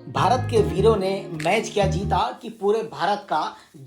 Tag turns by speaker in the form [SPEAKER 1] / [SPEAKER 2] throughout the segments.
[SPEAKER 1] भारत के वीरों ने मैच क्या जीता कि पूरे भारत का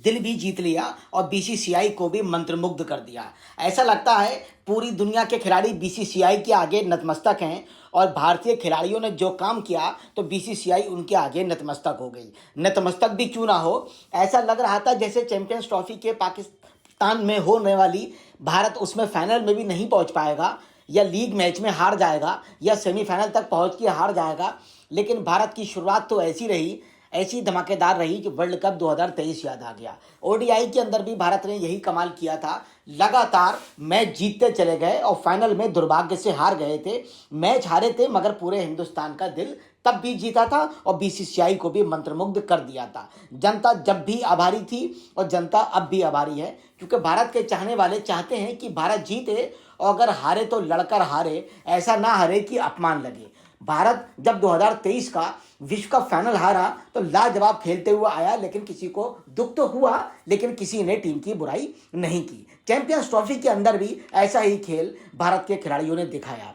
[SPEAKER 1] दिल भी जीत लिया और बीसीसीआई को भी मंत्रमुग्ध कर दिया। ऐसा लगता है पूरी दुनिया के खिलाड़ी बीसीसीआई के आगे नतमस्तक हैं और भारतीय खिलाड़ियों ने जो काम किया तो बीसीसीआई उनके आगे नतमस्तक हो गई। नतमस्तक भी क्यों ना हो, ऐसा लग रहा था जैसे चैंपियंस ट्रॉफी के पाकिस्तान में होने वाली भारत उसमें फाइनल में भी नहीं पहुंच पाएगा या लीग मैच में हार जाएगा या सेमीफाइनल तक पहुंच के हार जाएगा। लेकिन भारत की शुरुआत तो ऐसी रही, ऐसी धमाकेदार रही कि वर्ल्ड कप 2023 याद आ गया। ओडीआई के अंदर भी भारत ने यही कमाल किया था, लगातार मैच जीतते चले गए और फाइनल में दुर्भाग्य से हार गए थे। मैच हारे थे मगर पूरे हिंदुस्तान का दिल तब भी जीता था और बीसीसीआई को भी मंत्रमुग्ध कर दिया था। जनता जब भी आभारी थी और जनता अब भी आभारी है, क्योंकि भारत के चाहने वाले चाहते हैं कि भारत जीते और अगर हारे तो लड़कर हारे, ऐसा ना हारे कि अपमान लगे। भारत जब 2023 का विश्व कप फाइनल हारा तो लाजवाब खेलते हुए आया, लेकिन किसी को दुख तो हुआ, लेकिन किसी ने टीम की बुराई नहीं की। चैंपियंस ट्रॉफी के अंदर भी ऐसा ही खेल भारत के खिलाड़ियों ने दिखाया।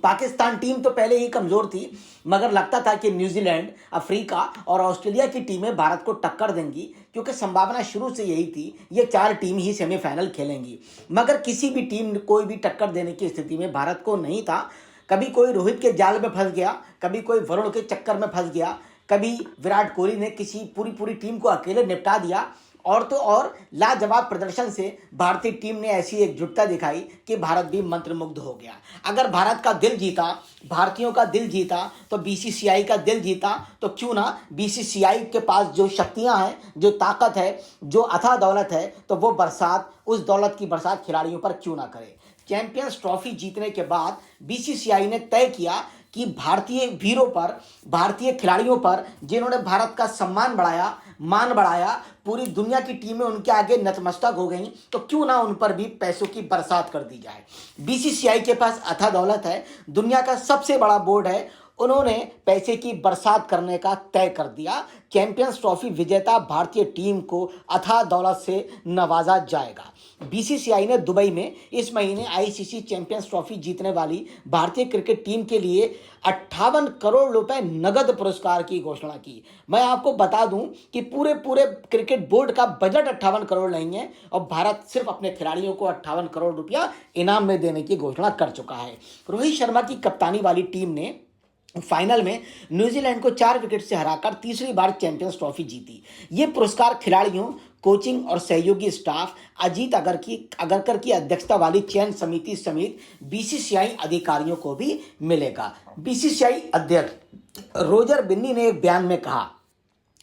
[SPEAKER 1] पाकिस्तान टीम तो पहले ही कमजोर थी, मगर लगता था कि न्यूजीलैंड, अफ्रीका और ऑस्ट्रेलिया की टीमें भारत को टक्कर देंगी, क्योंकि संभावना शुरू से यही थी ये चार टीम ही सेमीफाइनल खेलेंगी। मगर किसी भी टीम कोई भी टक्कर देने की स्थिति में भारत को नहीं था। कभी कोई रोहित के जाल में फंस गया, कभी कोई वरुण के चक्कर में फंस गया, कभी विराट कोहली ने किसी पूरी टीम को अकेले निपटा दिया। और तो और लाजवाब प्रदर्शन से भारतीय टीम ने ऐसी एकजुटता दिखाई कि भारत भी मंत्रमुग्ध हो गया। अगर भारत का दिल जीता, भारतीयों का दिल जीता, तो बीसीसीआई का दिल जीता, तो क्यों ना बीसीसीआई के पास जो शक्तियां हैं, जो ताकत है, जो अथाह दौलत है, तो वो बरसात, उस दौलत की बरसात खिलाड़ियों पर क्यों ना करे। चैंपियंस ट्रॉफी जीतने के बाद बीसीसीआई ने तय किया कि भारतीय वीरों पर, भारतीय खिलाड़ियों पर, जिन्होंने भारत का सम्मान बढ़ाया, मान बढ़ाया, पूरी दुनिया की टीमें उनके आगे नतमस्तक हो गईं, तो क्यों ना उन पर भी पैसों की बरसात कर दी जाए। बीसीसीआई के पास अथाह दौलत है, दुनिया का सबसे बड़ा बोर्ड है, उन्होंने पैसे की बरसात करने का तय कर दिया। चैंपियंस ट्रॉफी विजेता भारतीय टीम को अथाह दौलत से नवाजा जाएगा। बीसीसीआई ने दुबई में इस महीने आईसीसी चैंपियंस ट्रॉफी जीतने वाली भारतीय क्रिकेट टीम के लिए 58 करोड़ रुपए नगद पुरस्कार की घोषणा की। मैं आपको बता दूं कि पूरे क्रिकेट बोर्ड का बजट 58 करोड़ नहीं है और भारत सिर्फ अपने खिलाड़ियों को 58 करोड़ रुपया इनाम में देने की घोषणा कर चुका है। रोहित शर्मा की कप्तानी वाली टीम ने फाइनल में न्यूजीलैंड को 4 विकेट से हराकर तीसरी बार चैंपियंस ट्रॉफी जीती। ये पुरस्कार खिलाड़ियों, कोचिंग और सहयोगी स्टाफ, अजीत अगरकर की अध्यक्षता वाली चयन समिति समेत बीसीसीआई अधिकारियों को भी मिलेगा। बीसीसीआई अध्यक्ष रोजर बिन्नी ने एक बयान में कहा,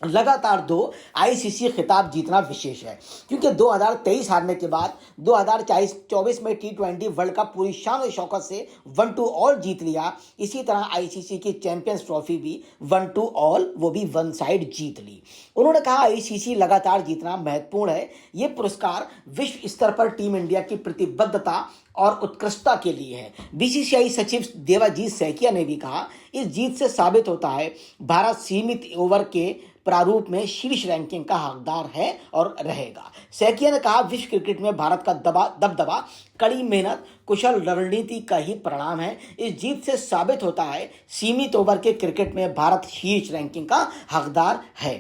[SPEAKER 1] लगातार 2 आईसीसी खिताब जीतना विशेष है, क्योंकि 2023 हारने के बाद 2024 में टी20 वर्ल्ड कप पूरी शान और शौकत से 1-2 जीत लिया। इसी तरह आईसीसी की चैंपियंस ट्रॉफी भी 1-2 वो भी वन साइड जीत ली। उन्होंने कहा, आईसीसी लगातार जीतना महत्वपूर्ण है। ये पुरस्कार विश्व स्तर पर टीम इंडिया की प्रतिबद्धता और उत्कृष्टता के लिए है। बीसीसीआई सचिव देवाजीत सैकिया ने भी कहा, इस जीत से साबित होता है भारत सीमित ओवर के प्रारूप में शीर्ष रैंकिंग का हकदार है और रहेगा। सैकिया ने कहा, विश्व क्रिकेट में भारत का दबदबा कड़ी मेहनत, कुशल रणनीति का ही परिणाम है। इस जीत से साबित होता है सीमित ओवर के क्रिकेट में भारत शीर्ष रैंकिंग का हकदार है।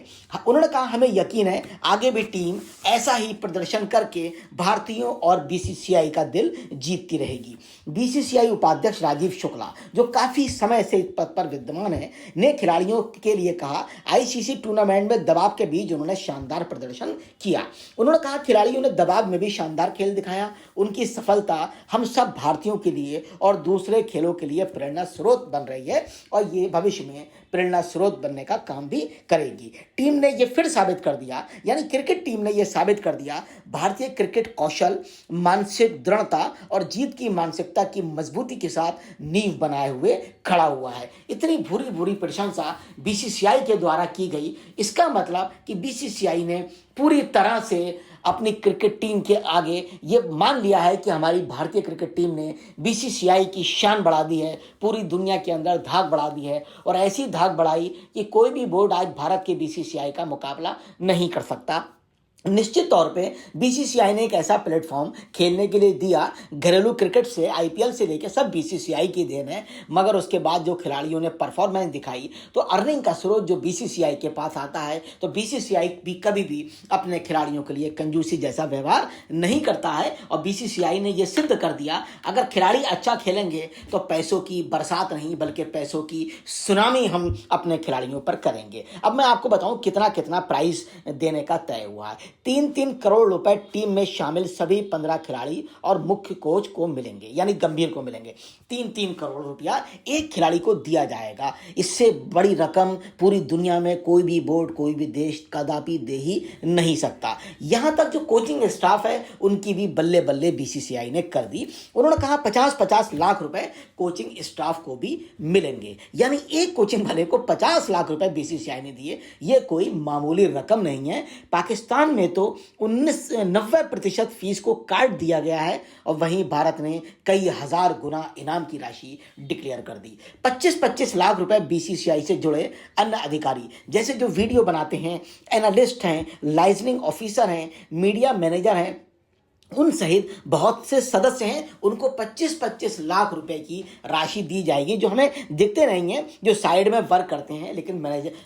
[SPEAKER 1] उन्होंने कहा, हमें यकीन है आगे भी टीम ऐसा ही प्रदर्शन करके भारतीयों और बीसीसीआई का दिल जीतती रहेगी। बीसीसीआई उपाध्यक्ष राजीव शुक्ला, जो काफी समय से इस पद पर विद्यमान है, ने खिलाड़ियों के लिए कहा, आईसीसी टूर्नामेंट में दबाव के बीच उन्होंने शानदार प्रदर्शन किया। उन्होंने कहा, खिलाड़ियों ने दबाव में भी शानदार खेल दिखाया। उनकी सफलता हम सब भारतीयों के लिए और दूसरे खेलों के लिए प्रेरणा स्रोत बन रही है और ये भविष्य में प्रेरणा स्रोत बनने का काम भी करेगी। टीम ने ये फिर साबित कर दिया, यानी क्रिकेट टीम ने ये साबित कर दिया, भारतीय क्रिकेट कौशल, मानसिक दृढ़ता और जीत की मानसिकता की मजबूती के साथ नींव बनाए हुए खड़ा हुआ है। इतनी भूरी प्रशंसा बीसीसीआई के द्वारा की गई। इसका मतलब कि बीसीसीआई ने पूरी तरह से अपनी क्रिकेट टीम के आगे ये मान लिया है कि हमारी भारतीय क्रिकेट टीम ने बीसीसीआई की शान बढ़ा दी है, पूरी दुनिया के अंदर धाक बढ़ा दी है और ऐसी धाक बढ़ाई कि कोई भी बोर्ड आज भारत के बीसीसीआई का मुकाबला नहीं कर सकता। निश्चित तौर पे बीसीसीआई ने एक ऐसा प्लेटफॉर्म खेलने के लिए दिया। घरेलू क्रिकेट से आईपीएल से लेकर सब बीसीसीआई की देन है, मगर उसके बाद जो खिलाड़ियों ने परफॉर्मेंस दिखाई तो अर्निंग का स्रोत जो बीसीसीआई के पास आता है, तो बीसीसीआई भी कभी भी अपने खिलाड़ियों के लिए कंजूसी जैसा व्यवहार नहीं करता है। और बीसीसीआई ने यह सिद्ध कर दिया, अगर खिलाड़ी अच्छा खेलेंगे तो पैसों की बरसात नहीं बल्कि पैसों की सुनामी हम अपने खिलाड़ियों पर करेंगे। अब मैं आपको बताऊं कितना कितना प्राइस देने का तय हुआ है। 3-3 करोड़ रुपए टीम में शामिल सभी 15 खिलाड़ी और मुख्य कोच को मिलेंगे, यानी गंभीर को मिलेंगे। 3-3 करोड़ रुपया एक खिलाड़ी को दिया जाएगा। इससे बड़ी रकम पूरी दुनिया में कोई भी बोर्ड, कोई भी देश कदापि दे ही नहीं सकता। यहां तक जो कोचिंग स्टाफ है उनकी भी बल्ले बल्ले बीसीसीआई ने कर दी। उन्होंने कहा 50-50 लाख रुपए कोचिंग स्टाफ को भी मिलेंगे, यानी एक कोचिंग वाले को 50 लाख रुपए बीसीसीआई ने दिए। यह कोई मामूली रकम नहीं है। पाकिस्तान में तो 90% फीस को काट दिया गया है और वहीं भारत ने कई हजार गुना इनाम की राशि डिक्लेयर कर दी। 25-25 लाख रुपए बीसीसीआई से जुड़े अन्य अधिकारी, जैसे जो वीडियो बनाते हैं, एनालिस्ट हैं, लाइजनिंग ऑफिसर हैं, मीडिया मैनेजर हैं, उन सहित बहुत से सदस्य हैं, उनको 25-25 लाख रुपए की राशि दी जाएगी, जो हमें दिखते नहीं हैं, जो साइड में वर्क करते हैं, लेकिन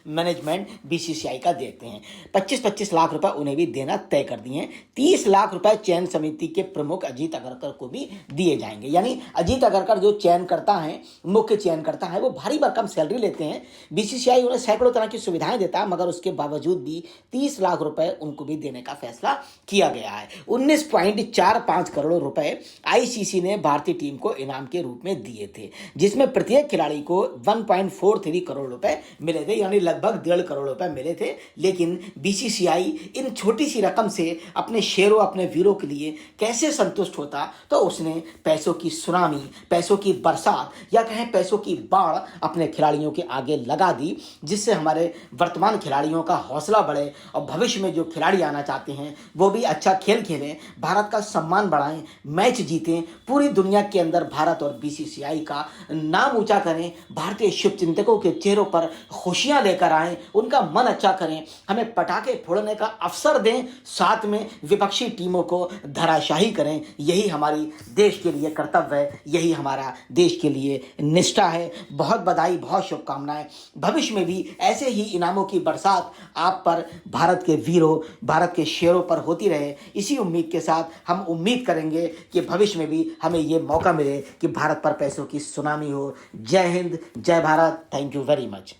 [SPEAKER 1] मैनेजमेंट बीसीसीआई का देखते हैं। 25-25 लाख रुपए उन्हें भी देना तय कर दिए हैं। 30 लाख रुपए चयन समिति के प्रमुख अजीत अगरकर को भी दिए जाएंगे, यानी अजीत अगरकर जो चयन करता है, मुख्य चयन करता है, वो भारी भरकम सैलरी लेते हैं। बीसीसीआई उन्हें सैकड़ों तरह की सुविधाएं देता है, मगर उसके बावजूद भी 30 लाख रुपए उनको भी देने का फैसला किया गया है। 19.45 करोड़ रुपए आईसीसी ने भारतीय टीम को इनाम के रूप में दिए थे, जिसमें प्रत्येक खिलाड़ी को 1.43 करोड़ रुपए मिले थे, यानी लगभग 1.5 करोड़ रुपए मिले थे। लेकिन बीसीसीआई इन छोटी सी रकम से अपने शेरों, अपने वीरों के लिए कैसे संतुष्ट होता, तो उसने पैसों की सुनामी, पैसों की बरसात या कहें पैसों की बाढ़ अपने खिलाड़ियों के आगे लगा दी, जिससे हमारे वर्तमान खिलाड़ियों का हौसला बढ़े और भविष्य में जो खिलाड़ी आना चाहते हैं वो भी अच्छा खेल खेलें, भारत का सम्मान बढ़ाएं, मैच जीतें, पूरी दुनिया के अंदर भारत और बीसीसीआई का नाम ऊंचा करें, भारतीय शुभचिंतकों के चेहरों पर खुशियां लेकर आएं, उनका मन अच्छा करें, हमें पटाखे फोड़ने का अवसर दें, साथ में विपक्षी टीमों को धराशाही करें। यही हमारी देश के लिए कर्तव्य है, यही हमारा देश के लिए निष्ठा है। बहुत बधाई, बहुत शुभकामनाएं। भविष्य में भी ऐसे ही इनामों की बरसात आप पर, भारत के वीरों, भारत के शेरों पर होती रहे। इसी उम्मीद के साथ हम उम्मीद करेंगे कि भविष्य में भी हमें ये मौका मिले कि भारत पर पैसों की सुनामी हो। जय हिंद, जय Bharat. Thank you very much.